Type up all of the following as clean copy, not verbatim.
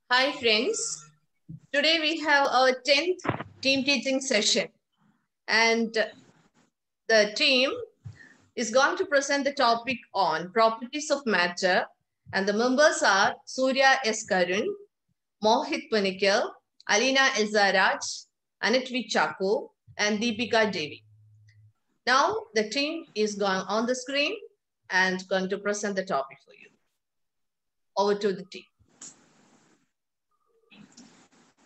Hi friends, today we have our 10th team teaching session and the team is going to present the topic on properties of matter and the members are Surya S. Karun, Mohit Panikal, Alina Elzaraj, Anitvi Chako and Deepika Devi. Now the team is going on the screen and going to present the topic for you. Over to the team.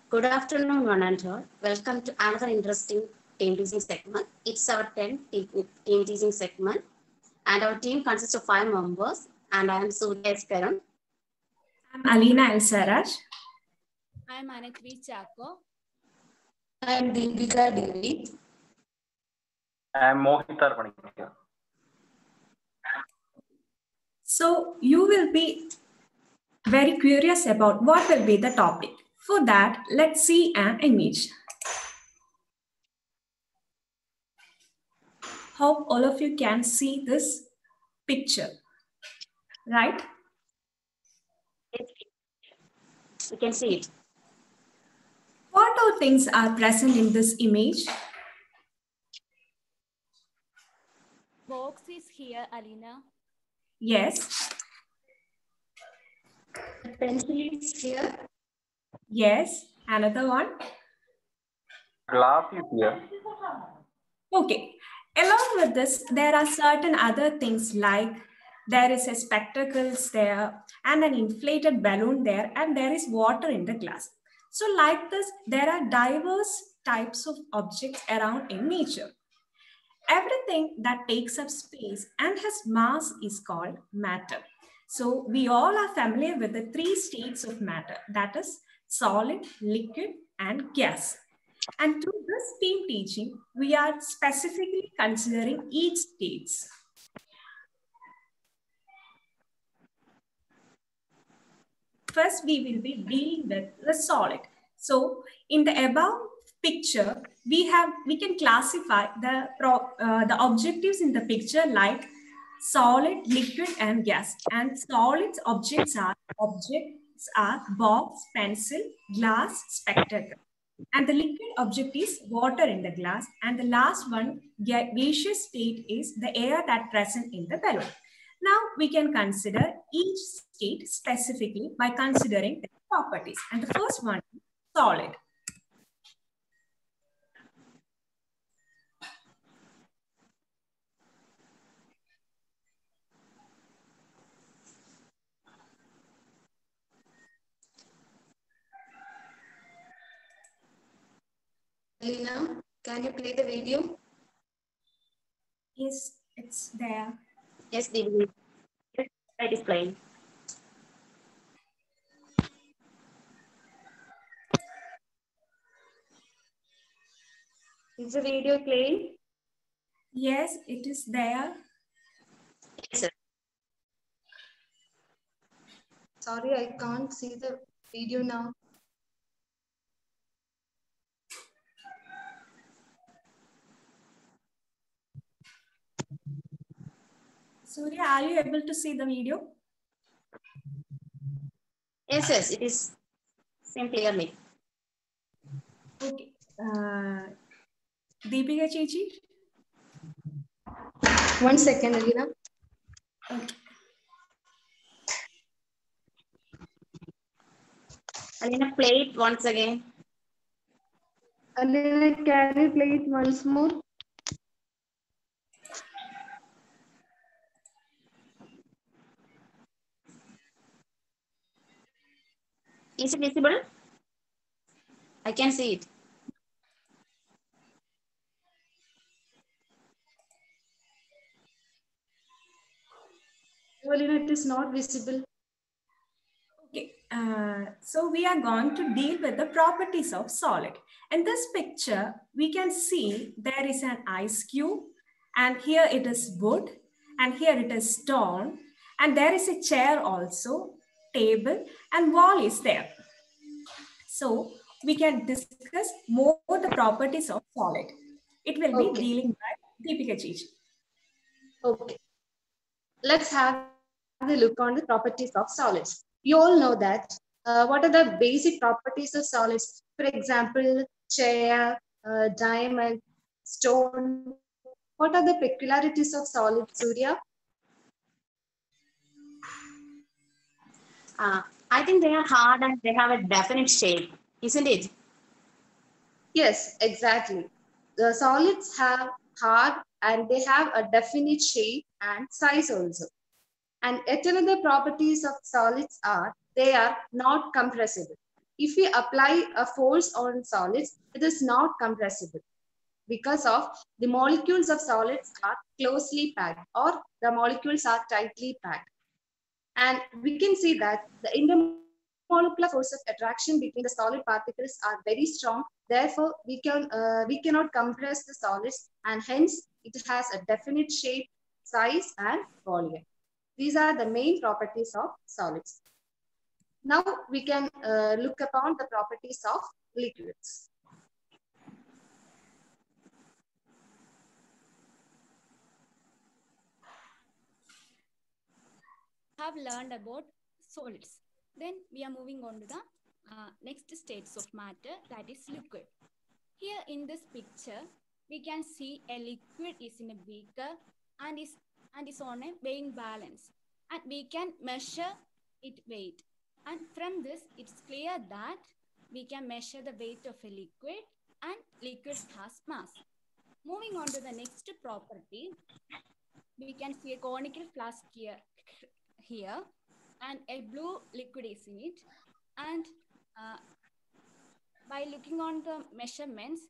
Good afternoon, one and all. Welcome to another interesting team teaching segment. It's our 10th team teaching segment, and our team consists of 5 members. And I am Surya S. Karan. I'm Alina Elzaraj. I'm Anitvi Chako. I'm Deepika Devi. I'm Mohit Panikal. So you will be very curious about what will be the topic. For that, let's see an image. Hope all of you can see this picture, right? You can see it. What all things are present in this image? Box is here, Alina. Yes. The pencil is here. Yes. Another one. Glass is here. Okay. Along with this, there are certain other things like there is a spectacles there and an inflated balloon there and there is water in the glass. So like this, there are diverse types of objects around in nature. Everything that takes up space and has mass is called matter. So we all are familiar with the 3 states of matter, that is solid, liquid, and gas. And through this team teaching, we are specifically considering each states. First, we will be dealing with the solid. So in the above picture, we can classify the objectives in the picture like solid, liquid, and gas. And solid objects are box, pencil, glass, spectacle. And the liquid object is water in the glass. And the last one, gaseous state, is the air that present in the balloon. Now we can consider each state specifically by considering the properties. And the first one is solid. Alina, can you play the video? Yes, it's there. Yes, Devi. It is playing. Is the video playing? Yes, it is there. Yes, sir. Sorry, I can't see the video now. Surya, are you able to see the video? Yes, it is seen clearly. Okay. Deepika Chichi? 1 second, Alina. Okay. Alina, play it once again. Alina, can you play it once more? Is it visible? I can see it. Alina, it is not visible. Okay, so we are going to deal with the properties of solid. In this picture, we can see there is an ice cube and here it is wood and here it is stone and there is a chair also, table and wall is there. So we can discuss more the properties of solid. It will be dealing by Deepika Chichi. Okay. Let's have a look on the properties of solids. You all know that what are the basic properties of solids? For example, chair, diamond, stone. What are the peculiarities of solids, Surya? I think they are hard and they have a definite shape, isn't it? Yes, exactly. The solids have hard and they have a definite shape and size also. And yet another properties of solids are they are not compressible. If we apply a force on solids, it is not compressible because of the molecules of solids are closely packed or the molecules are tightly packed. And we can see that the intermolecular force of attraction between the solid particles are very strong. Therefore, we cannot compress the solids, and hence it has a definite shape, size, and volume. These are the main properties of solids. Now we can look upon the properties of liquids. Have learned about solids. Then we are moving on to the next states of matter, that is liquid. Here in this picture, we can see a liquid is in a beaker and is on a weighing balance, and we can measure its weight. And from this, it's clear that we can measure the weight of a liquid, and liquid has mass. Moving on to the next property, we can see a conical flask here, and a blue liquid is in it. And by looking on the measurements,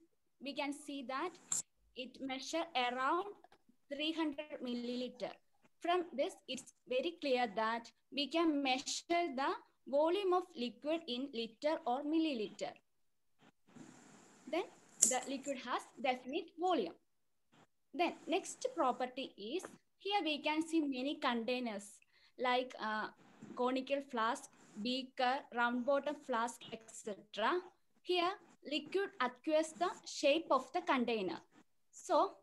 we can see that it measures around 300 milliliter. From this, it's very clear that we can measure the volume of liquid in liter or milliliter. Then the liquid has definite volume. Then next property is, here we can see many containers like conical flask, beaker, round bottom flask, etc. Here liquid acquires the shape of the container. So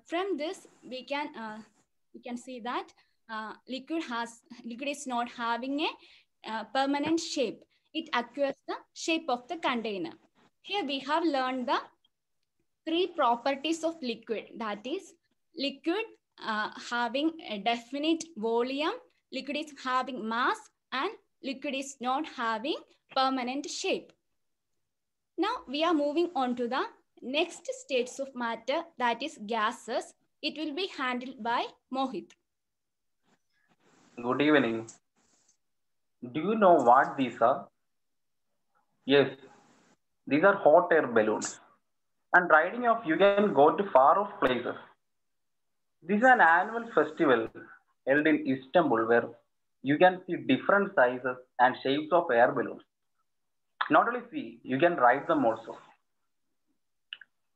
from this we can see that liquid is not having a permanent shape. It acquires the shape of the container. Here we have learned the three properties of liquid, that is liquid having a definite volume, liquid is having mass, and liquid is not having permanent shape. Now we are moving on to the next states of matter, that is gases. It will be handled by Mohit. Good evening. Do you know what these are? Yes, these are hot air balloons. And riding off, you can go to far off places. This is an annual festival held in Istanbul where you can see different sizes and shapes of air balloons. Not only see, you can ride them also.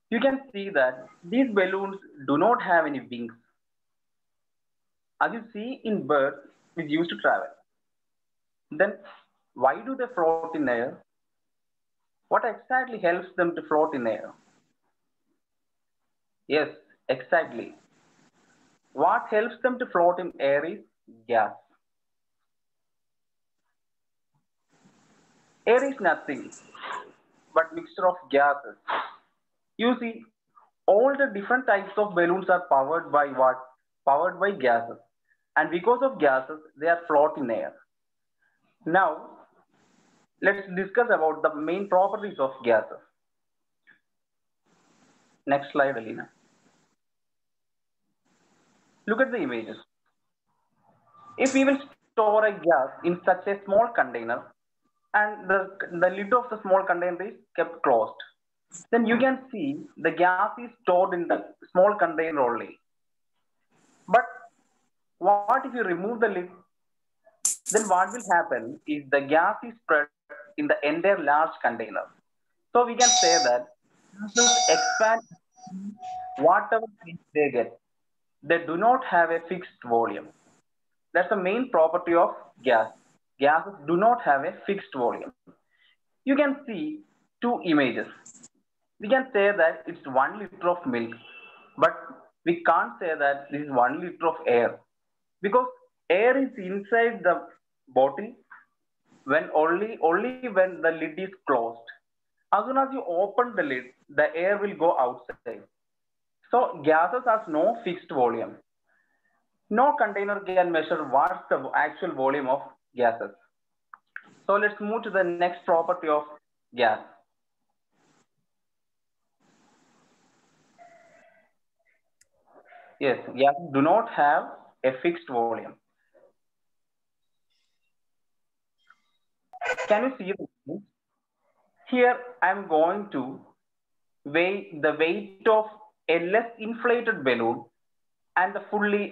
You can see that these balloons do not have any wings. As you see in birds, which used to travel. Then why do they float in air? What exactly helps them to float in air? Yes, exactly. What helps them to float in air is gas. Air is nothing but mixture of gases. You see, all the different types of balloons are powered by what? Powered by gases. And because of gases, they are float in air. Now, let's discuss about the main properties of gases. Next slide, Alina. Look at the images. If we will store a gas in such a small container and the lid of the small container is kept closed, then you can see the gas is stored in the small container only. But what if you remove the lid? Then what will happen is the gas is spread in the entire large container. So we can say that gases expand whatever they get. They do not have a fixed volume. That's the main property of gas. Gases do not have a fixed volume. You can see two images. We can say that it's 1 liter of milk, but we can't say that this is 1 liter of air because air is inside the bottle, when only when the lid is closed. As soon as you open the lid, the air will go outside. So gases has no fixed volume. No container can measure what's the actual volume of gases. So let's move to the next property of gas. Yes, gases do not have a fixed volume. Can you see this? Here I'm going to weigh the weight of a less inflated balloon and a fully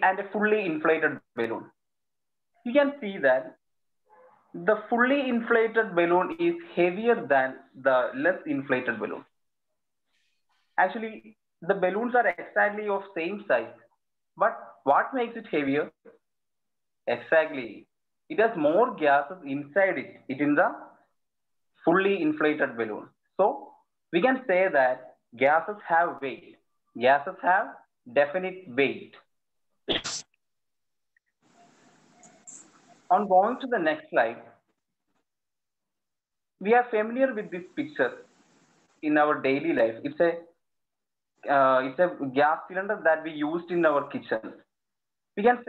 inflated balloon. You can see that the fully inflated balloon is heavier than the less inflated balloon. Actually, the balloons are exactly of same size, but what makes it heavier? Exactly, it has more gases inside it. It is the fully inflated balloon. So we can say that gases have weight. Gases have definite weight. On going to the next slide, we are familiar with this picture in our daily life. It's a gas cylinder that we used in our kitchen. We can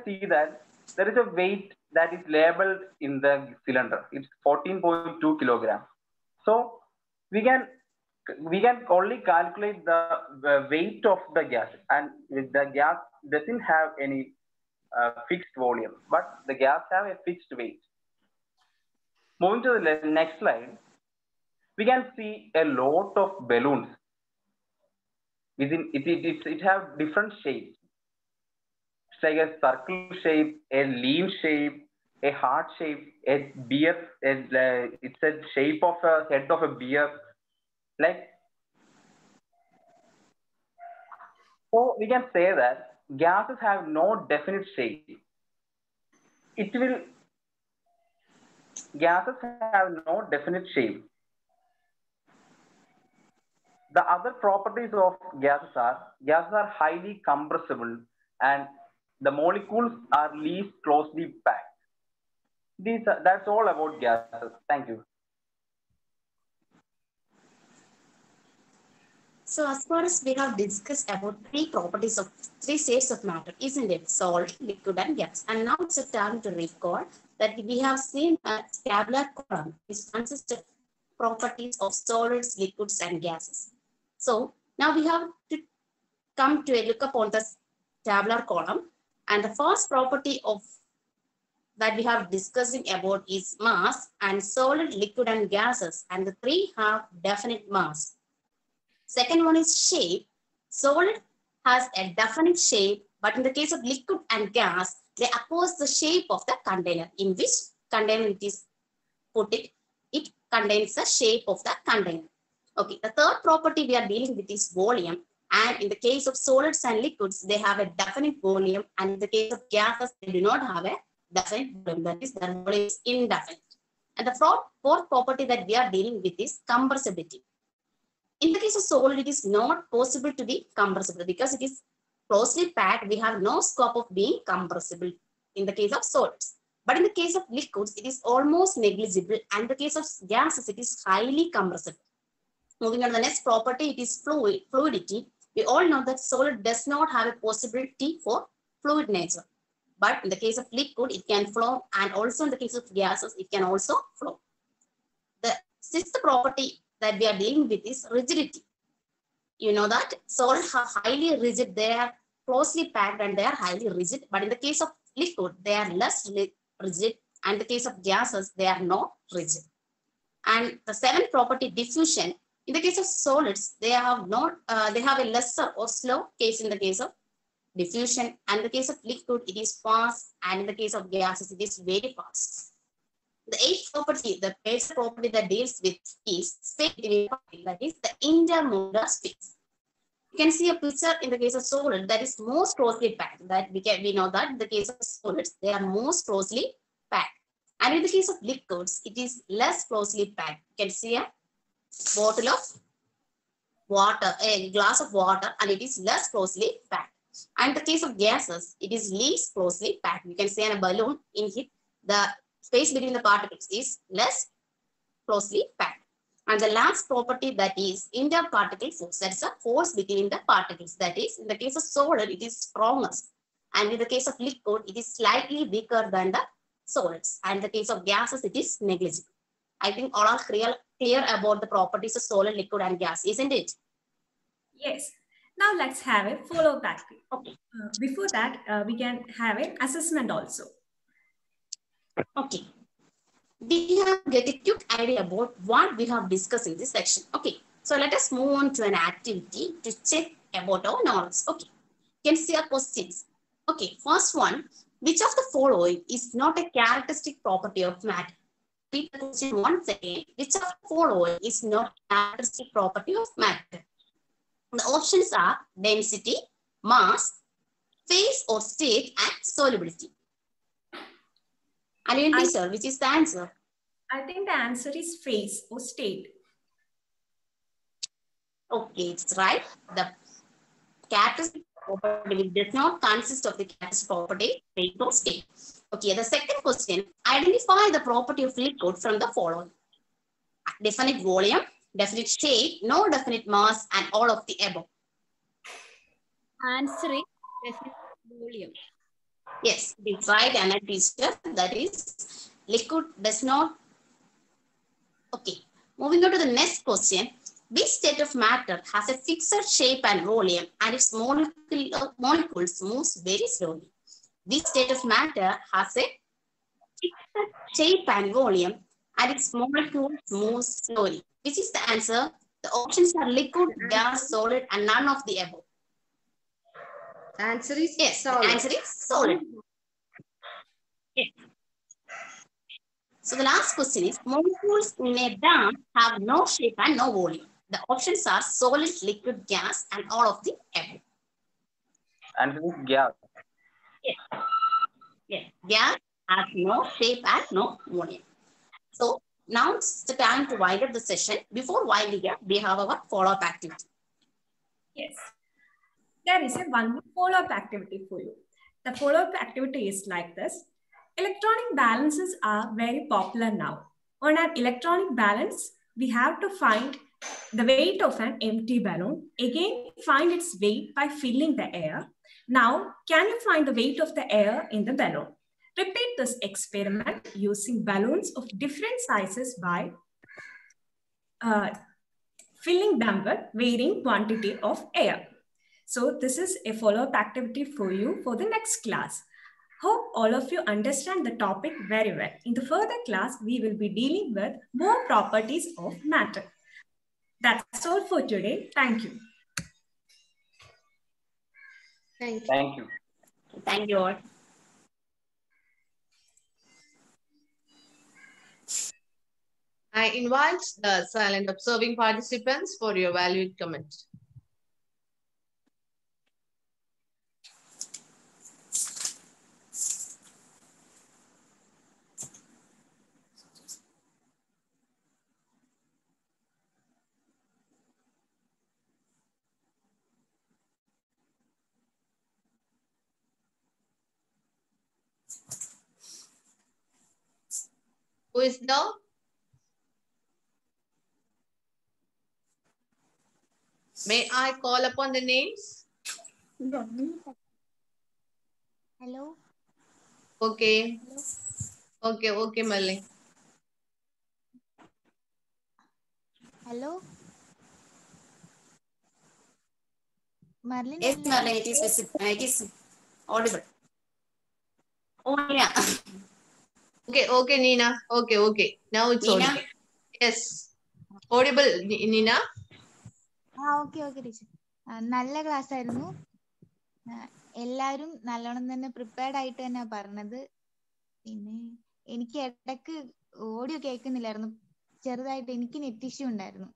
see that there is a weight that is labeled in the cylinder. It's 14.2 kilograms. So we can only calculate the weight of the gas, and the gas doesn't have any fixed volume, but the gas have a fixed weight. Moving to the next slide, we can see a lot of balloons. Within it have different shapes. It's like a circle shape, a lean shape, a heart shape, a beer. It's a shape of a head of a beer. Like, so we can say that gases have no definite shape. Gases have no definite shape. The other properties of gases are highly compressible and the molecules are least closely packed. That's all about gases. Thank you. So as far as we have discussed about three states of matter, isn't it? Solid, liquid, and gas. And now it's a time to recall that we have seen a tabular column which consists of properties of solids, liquids, and gases. So now we have to come to a look upon the tabular column, and the first property of that we have discussing about is mass, and solid, liquid, and gases, and the three have definite mass. Second one is shape. Solid has a definite shape, but in the case of liquid and gas, they oppose the shape of the container. In which container it is put it contains the shape of the container. Okay, the third property we are dealing with is volume. And in the case of solids and liquids, they have a definite volume. And in the case of gases, they do not have a definite volume. That is, their volume is indefinite. And the fourth property that we are dealing with is compressibility. In the case of solid, it is not possible to be compressible because it is closely packed. We have no scope of being compressible in the case of solids. But in the case of liquids, it is almost negligible. And in the case of gases, it is highly compressible. Moving on to the next property, it is fluidity. We all know that solid does not have a possibility for fluid nature. But in the case of liquid, it can flow. And also in the case of gases, it can also flow. The sixth property that we are dealing with is rigidity. You know that solids are highly rigid. They are closely packed and they are highly rigid. But in the case of liquid, they are less rigid. And in the case of gases, they are not rigid. And the seventh property, diffusion. In the case of solids, they have a lesser or slow case in the case of diffusion. And in the case of liquid, it is fast. And in the case of gases, it is very fast. The eighth property, the basic property that deals with is space, that is the intermolecular space. You can see a picture in the case of solid that is most closely packed. That we know that in the case of solids, they are most closely packed. And in the case of liquids, it is less closely packed. You can see a bottle of water, a glass of water, and it is less closely packed. And in the case of gases, it is least closely packed. You can see in a balloon, in it, the space between the particles is less closely packed. And the last property, that is interparticle force. That's a force between the particles. That is, in the case of solid, it is strongest. And in the case of liquid, it is slightly weaker than the solids. And in the case of gases, it is negligible. I think all are clear about the properties of solid, liquid, and gas, isn't it? Yes. Now let's have a follow-up activity. Okay. Before that, we can have an assessment also. Okay. We have get a quick idea about what we have discussed in this section. Okay. So let us move on to an activity to check about our knowledge. Okay. You can see our questions. Okay. First one, which of the following is not a characteristic property of matter? Read the question once again. Which of the following is not a characteristic property of matter? The options are density, mass, phase or state, and solubility. Alien teacher, which is the answer? I think the answer is phase or state. Okay, it's right. The characteristic property does not consist of the characteristic property, phase or state. Okay, the second question, identify the property of liquid from the following. Definite volume, definite shape, no definite mass, and all of the above. Answer is definite volume. Yes, it's right, Anna teacher. That is, liquid does not. Okay, moving on to the next question. Which state of matter has a fixed shape and volume and its molecules moves very slowly? Which state of matter has a fixed shape and volume and its molecules move slowly? Which is the answer? The options are liquid, gas, solid, and none of the above. Answer is yes. solid. The answer is solid. Yes. So the last question is, molecules in a dam have no shape and no volume. The options are solid, liquid, gas, and all of the above. Answer is gas. Yes. Yes. Gas has no shape and no volume. So now it's the time to wind up the session. Before winding up, we have our follow-up activity. Yes. There is one more follow-up activity for you. The follow-up activity is like this. Electronic balances are very popular now. On an electronic balance, we have to find the weight of an empty balloon. Again, find its weight by filling the air. Now, can you find the weight of the air in the balloon? Repeat this experiment using balloons of different sizes by filling them with varying quantity of air. So this is a follow-up activity for you for the next class. Hope all of you understand the topic very well. In the further class, we will be dealing with more properties of matter. That's all for today. Thank you. Thank you. Thank you. Thank you all. I invite the silent observing participants for your valued comment. Who is there? May I call upon the names? Hello. Okay. Hello. Okay, Malli. Hello. Marlene. Yes, Marlene, it is audible. Oh, yeah. Okay, Nina. Okay. Now it's Nina? audible. Yes. Audible, Nina? Okay, teacher. നല്ല class ആയിരുന്നു. എല്ലാവരും നല്ലോണം തന്നെ prepared ആയിട്ട് തന്നെ പറഞ്ഞത്. പിന്നെ എനിക്ക് ഇടയ്ക്ക് ഓഡിയോ കേൾക്കുന്നില്ലായിരുന്നു. ചെറുതായിട്ട് എനിക്ക് നെറ്റ് ഇഷ്യൂ ഉണ്ടായിരുന്നു.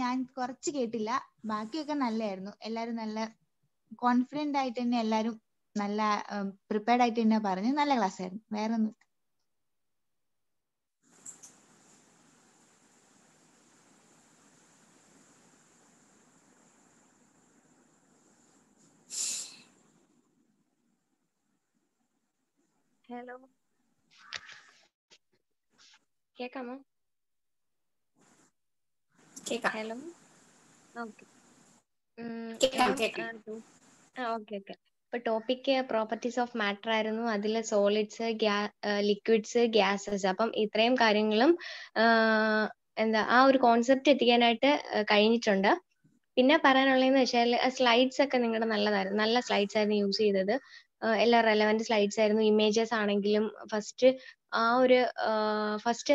ഞാൻ കുറച്ച് കേട്ടില്ല. ബാക്കിയൊക്കെ നല്ലതായിരുന്നു. എല്ലാവരും നല്ല കോൺഫിഡന്റ് ആയിട്ട് തന്നെ എല്ലാവരും നല്ല പ്രിപ്പയർഡ് ആയിട്ട് തന്നെ പറഞ്ഞു. നല്ല ക്ലാസ് ആയിരുന്നു. വേറെ ഒന്നും. Hello. കേൾക്കാമോ? കേൾക്കാം. ഹലോ. ഓക്കെ. കേൾക്കാം, കേൾക്കാം. Okay okay. ഇപ്പൊ ടോപ്പിക് പ്രോപ്പർട്ടീസ് ഓഫ് മാറ്റർ ആയിരുന്നു. അതിൽ സോളിഡ്സ്, ലിക്വിഡ്സ്, ഗ്യാസസ്. അപ്പം ഇത്രയും കാര്യങ്ങളും എന്താ ആ ഒരു കോൺസെപ്റ്റ് എത്തിക്കാനായിട്ട് കഴിഞ്ഞിട്ടുണ്ട്. പിന്നെ പറയാനുള്ളതെന്ന് വെച്ചാൽ സ്ലൈഡ്സ് ഒക്കെ നിങ്ങളുടെ നല്ലതായിരുന്നു. നല്ല സ്ലൈഡ്സ് ആയിരുന്നു യൂസ് ചെയ്തത്. എല്ലാ റെലവൻറ്റ് സ്ലൈഡ്സ് ആയിരുന്നു. ഇമേജസ് ആണെങ്കിലും ഫസ്റ്റ്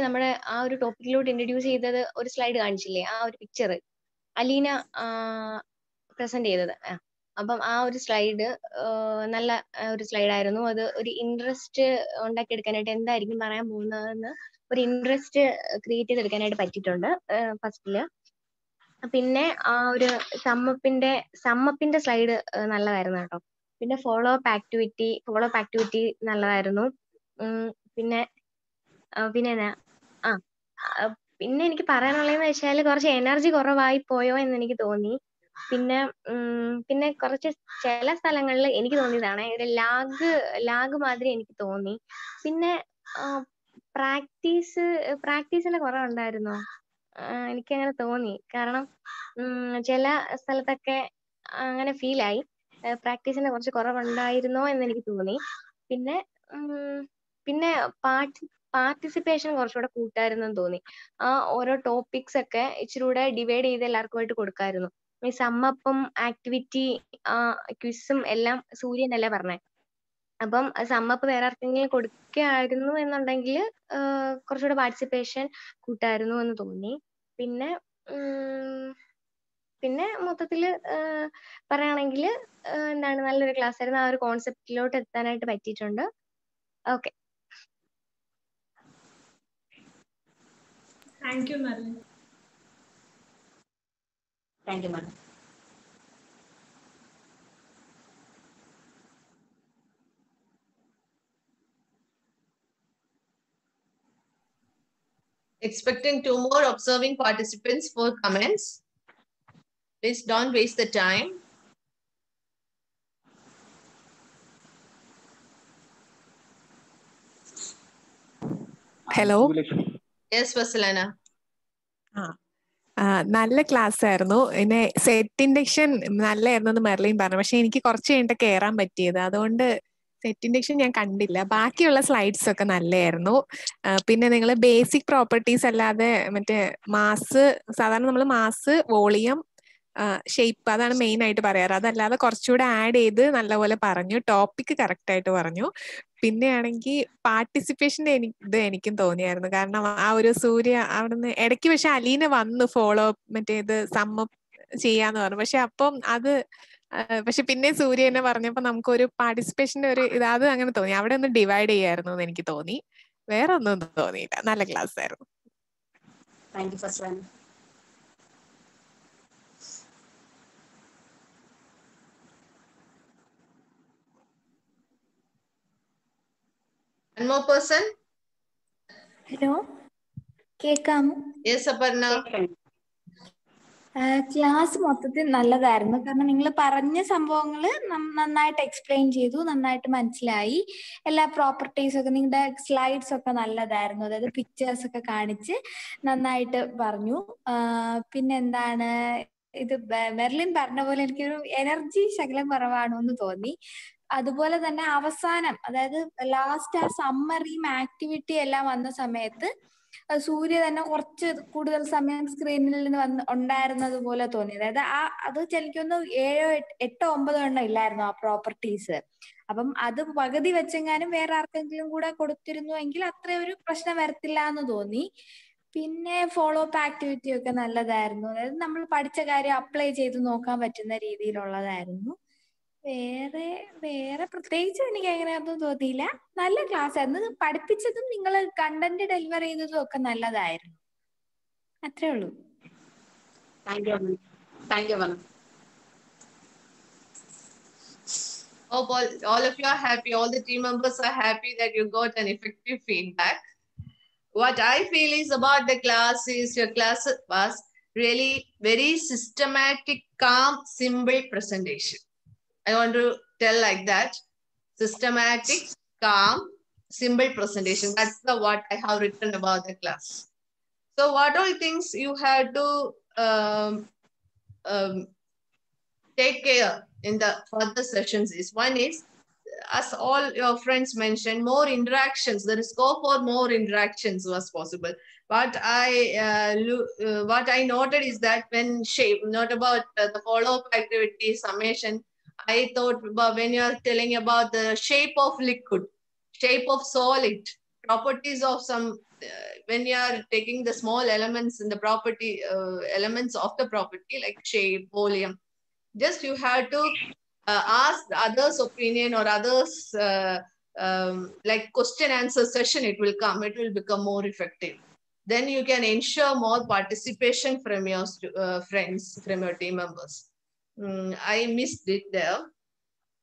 നമ്മുടെ ആ ഒരു ടോപ്പിക്കിലോട്ട് ഇൻട്രൊഡ്യൂസ് ചെയ്തത് ഒരു സ്ലൈഡ് കാണിച്ചില്ലേ, ആ ഒരു പിക്ചർ അലീന പ്രസന്റ് ചെയ്തത്. അപ്പം ആ ഒരു സ്ലൈഡ് നല്ല ഒരു സ്ലൈഡായിരുന്നു. അത് ഒരു ഇൻട്രസ്റ്റ് ഉണ്ടാക്കിയെടുക്കാനായിട്ട് എന്തായിരിക്കും പറയാൻ പോകുന്നതെന്ന് ഒരു ഇൻട്രസ്റ്റ് ക്രിയേറ്റ് ചെയ്തെടുക്കാനായിട്ട് പറ്റിയിട്ടുണ്ട് ഫസ്റ്റില്. പിന്നെ ആ ഒരു സമ്മപ്പിന്റെ സ്ലൈഡ് നല്ലതായിരുന്നു കേട്ടോ. പിന്നെ ഫോളോ അപ്പ് ആക്ടിവിറ്റി നല്ലതായിരുന്നു. പിന്നെ പിന്നെ എനിക്ക് പറയാനുള്ളതെന്ന് വെച്ചാൽ കുറച്ച് എനർജി കുറവായി പോയോ എന്ന് എനിക്ക് തോന്നി. പിന്നെ കുറച്ച് ചില സ്ഥലങ്ങളിൽ എനിക്ക് തോന്നിയതാണ് ഒരു ലാഗ് മാതിരി എനിക്ക് തോന്നി. പിന്നെ പ്രാക്ടീസിന്റെ കുറവുണ്ടായിരുന്നോ? എനിക്കങ്ങനെ തോന്നി. കാരണം ചില സ്ഥലത്തൊക്കെ അങ്ങനെ ഫീലായി. പ്രാക്ടീസിന്റെ കുറച്ച് കുറവുണ്ടായിരുന്നോ എന്ന് എനിക്ക് തോന്നി. പിന്നെ പാർട്ടിസിപ്പേഷൻ കുറച്ചുകൂടെ കൂട്ടായിരുന്നെന്ന് തോന്നി. ആ ഓരോ ടോപ്പിക്സ് ഒക്കെ ഇച്ചിരി കൂടെ ഡിവൈഡ് ചെയ്ത് എല്ലാവർക്കുമായിട്ട് കൊടുക്കായിരുന്നു. ഈ സമ്മപ്പും ആക്ടിവിറ്റി ക്വിസും എല്ലാം സൂര്യനല്ലേ പറഞ്ഞേ. അപ്പം സമ്മപ്പ് വേറെ ആർക്കെങ്കിലും കൊടുക്കുകയായിരുന്നു എന്നുണ്ടെങ്കിൽ കുറച്ചുകൂടെ പാർട്ടിസിപ്പേഷൻ കൂട്ടായിരുന്നു എന്ന് തോന്നി. പിന്നെ മൊത്തത്തിൽ പറയുകയാണെങ്കിൽ എന്താണ് നല്ലൊരു ക്ലാസ് ആയിരുന്നു. ആ ഒരു കോൺസെപ്റ്റിലോട്ട് എത്താനായിട്ട് പറ്റിയിട്ടുണ്ട്. Okay. Thank you, Madeline. Thank you, madam. Expecting 2 more observing participants for comments. Please don't waste the time. Hello. Yes, Vasilana. നല്ല ക്ലാസ് ആയിരുന്നു. പിന്നെ സെറ്റ് ഇൻഡക്ഷൻ നല്ലായിരുന്നു എന്ന് മെർലിൻ പറഞ്ഞു. പക്ഷെ എനിക്ക് കുറച്ച് കഴിഞ്ഞിട്ട് കയറാൻ പറ്റിയത്, അതുകൊണ്ട് സെറ്റ് ഇൻഡക്ഷൻ ഞാൻ കണ്ടില്ല. ബാക്കിയുള്ള സ്ലൈഡ്സ് ഒക്കെ നല്ലതായിരുന്നു. പിന്നെ നിങ്ങൾ ബേസിക് പ്രോപ്പർട്ടീസ് അല്ലാതെ മറ്റേ സാധാരണ നമ്മൾ മാസ്, വോളിയം, ഷേപ്പ് അതാണ് മെയിൻ ആയിട്ട് പറയാറ്. അതല്ലാതെ കുറച്ചുകൂടെ ആഡ് ചെയ്ത് നല്ലപോലെ പറഞ്ഞു. ടോപ്പിക് കറക്റ്റ് ആയിട്ട് പറഞ്ഞു. പിന്നെ ആണെങ്കിൽ പാർട്ടിസിപ്പേഷന്റെ എനിക്കും തോന്നിയായിരുന്നു. കാരണം ആ ഒരു സൂര്യ അവിടുന്ന് ഇടയ്ക്ക് പക്ഷെ അലീന വന്നു ഫോളോ ഇത് സമ്മപ്പ് ചെയ്യാന്ന് പറഞ്ഞു. പക്ഷെ അപ്പം പക്ഷെ പിന്നെ സൂര്യ തന്നെ പറഞ്ഞപ്പോ നമുക്കൊരു പാർട്ടിസിപ്പേഷന്റെ ഒരു അത് അങ്ങനെ തോന്നി. അവിടെ ഒന്ന് ഡിവൈഡ് ചെയ്യായിരുന്നു എന്ന് എനിക്ക് തോന്നി. വേറെ ഒന്നും തോന്നിയില്ല. നല്ല ക്ലാസ് ആയിരുന്നു. Thank you first one. One more person. Hello, കേൾക്കാമോ? Yes, Aparna. ക്ലാസ് മൊത്തത്തിൽ നല്ലതായിരുന്നു. കാരണം നിങ്ങൾ പറഞ്ഞ സംഭവങ്ങൾ നന്നായിട്ട് എക്സ്പ്ലെയിൻ ചെയ്തു, നന്നായിട്ട് മനസ്സിലായി. എല്ലാ പ്രോപ്പർട്ടീസ് ഒക്കെ നിങ്ങളുടെ സ്ലൈഡ്സ് ഒക്കെ നല്ലതായിരുന്നു. അതായത് പിക്ചേഴ്സ് ഒക്കെ കാണിച്ച് നന്നായിട്ട് പറഞ്ഞു. പിന്നെ എന്താണ് ഇത് മെർലിൻ പറഞ്ഞ പോലെ എനിക്കൊരു എനർജി ശകലം കുറവാണോ എന്ന് തോന്നി. അതുപോലെ തന്നെ അവസാനം, അതായത് ലാസ്റ്റ് ആ സമ്മറിയും ആക്ടിവിറ്റി എല്ലാം വന്ന സമയത്ത് സൂര്യ തന്നെ കുറച്ച് കൂടുതൽ സമയം സ്ക്രീനിൽ നിന്ന് ഉണ്ടായിരുന്നത് പോലെ തോന്നി. അതായത് അത് എനിക്കൊന്ന് 7, 8, 9 എണ്ണം ഇല്ലായിരുന്നു ആ പ്രോപ്പർട്ടീസ്. അപ്പം അത് പകുതി വെച്ചെങ്ങാനും വേറെ ആർക്കെങ്കിലും കൂടെ കൊടുത്തിരുന്നുവെങ്കിൽ അത്ര ഒരു പ്രശ്നം വരത്തില്ല എന്ന് തോന്നി. പിന്നെ ഫോളോ അപ്പ് ആക്ടിവിറ്റി ഒക്കെ നല്ലതായിരുന്നു. അതായത് നമ്മൾ പഠിച്ച കാര്യം അപ്ലൈ ചെയ്ത് നോക്കാൻ പറ്റുന്ന രീതിയിലുള്ളതായിരുന്നു. വേറെ പ്രത്യേകിച്ച് എനിക്ക് അങ്ങനെയൊന്നും തോന്നിയില്ല. നല്ല ക്ലാസ് ആയിരുന്നു. പഠിപ്പിച്ചതും നിങ്ങൾ കണ്ടന്റ് ഡെലിവർ ചെയ്തതും ഒക്കെ നല്ലതായിരുന്നു. അത്രേ ഉള്ളൂ. Thank you ma'am. Hope all of you are happy. All the team members are happy that you got an effective feedback. What I feel is about the class is your class was really very systematic, calm, simple presentation. I want to tell like that. Systematic, calm, simple presentation. That's the what I have written about the class. So what all things you have to take care in the further sessions is, one is, as all your friends mentioned, more interactions. There is scope for more interactions was possible. What I noted is that when shape, not about the follow-up activity summation, I thought about when you are telling about the shape of liquid, shape of solid, properties of some, when you are taking the small elements in the property, elements of the property like shape, volume, just you have to ask others' opinion or others, like question answer session, it will come, it will become more effective. Then you can ensure more participation from your friends, from your team members. I missed it there.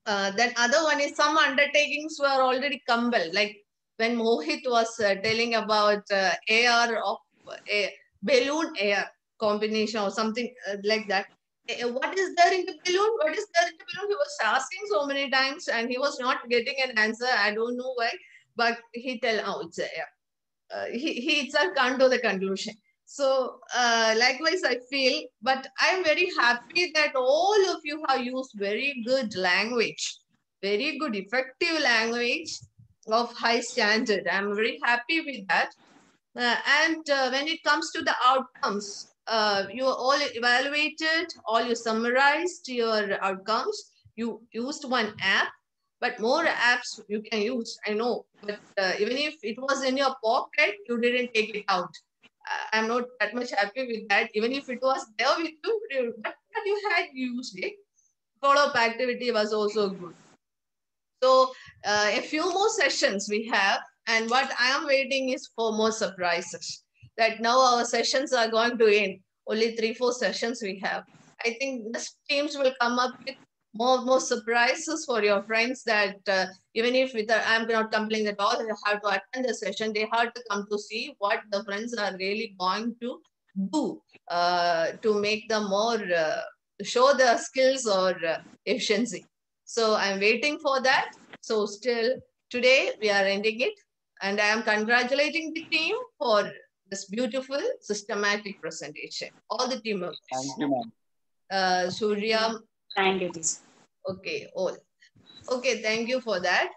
Then other one is some undertakings were already compelled, like when Mohit was telling about AR of a balloon air combination or something like that. What is there in the balloon? What is there in the balloon? He was asking so many times and he was not getting an answer. I don't know why, but he tell, oh, it's air. He itself can't do the conclusion. So likewise, I feel, but I'm very happy that all of you have used very good language, very good, effective language of high standard. I'm very happy with that. And when it comes to the outcomes, you all evaluated, all you summarized your outcomes. You used one app, but more apps you can use, I know. But even if it was in your pocket, you didn't take it out. I'm not that much happy with that. Even if it was there with you, but you had used it. Follow-up activity was also good. So a few more sessions we have, and what I am waiting is for more surprises. That now our sessions are going to end. Only 3-4 sessions we have. I think the teams will come up with more surprises for your friends, that even if I'm not complaining at all, they have to attend the session. They have to come to see what the friends are really going to do to make them more, show their skills or efficiency. So I'm waiting for that. So still today we are ending it, and I am congratulating the team for this beautiful systematic presentation. All the team members. Thank you, ma'am. Surya. Thank you, teacher. Okay, all. Okay, thank you for that.